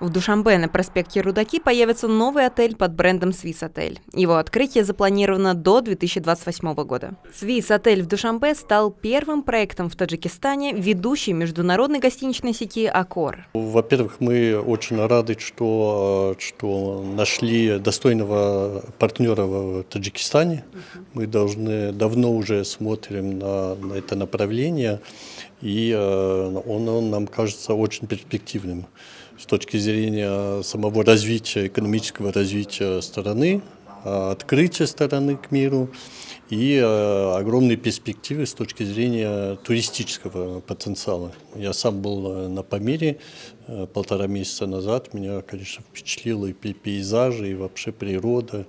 В Душанбе на проспекте Рудаки появится новый отель под брендом Свисотель. Его открытие запланировано до 2028 года. Свисотель в Душанбе стал первым проектом в Таджикистане ведущей международной гостиничной сети Аккор. Во-первых, мы очень рады, что нашли достойного партнера в Таджикистане. Мы давно уже смотрим на это направление, и он нам кажется очень перспективным с точки зрения самого развития, экономического развития страны, открытия страны к миру и огромные перспективы с точки зрения туристического потенциала. Я сам был на Памире 1,5 месяца назад. Меня, конечно, впечатлило и пейзажи, и вообще природа.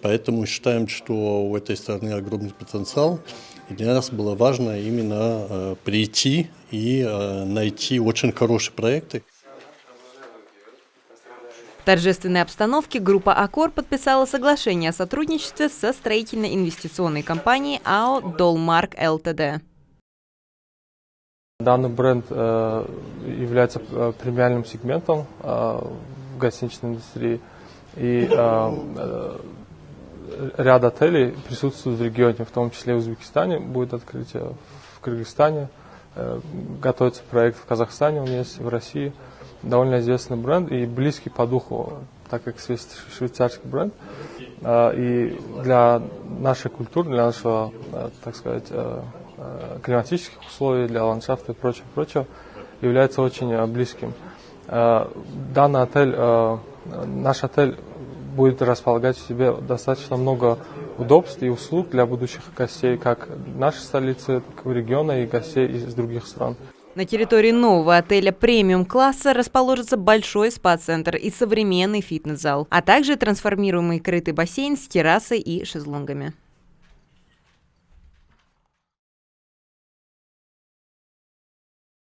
Поэтому считаем, что у этой страны огромный потенциал. И для нас было важно именно прийти и найти очень хорошие проекты. В торжественной обстановке группа Аккор подписала соглашение о сотрудничестве со строительно-инвестиционной компанией АО «Долмарк ЛТД». Данный бренд является премиальным сегментом в гостиничной индустрии, и ряд отелей присутствует в регионе, в том числе в Узбекистане, будет открытие в Кыргызстане, готовится проект в Казахстане, он есть в России. Довольно известный бренд и близкий по духу, так как швейцарский бренд. И для нашей культуры, для нашего, так сказать, климатических условий, для ландшафта и прочего, является очень близким. Данный отель, наш отель будет располагать в себе достаточно много удобств и услуг для будущих гостей как нашей столицы, так и региона, и гостей из других стран. На территории нового отеля премиум-класса расположится большой спа-центр и современный фитнес-зал, а также трансформируемый крытый бассейн с террасой и шезлонгами.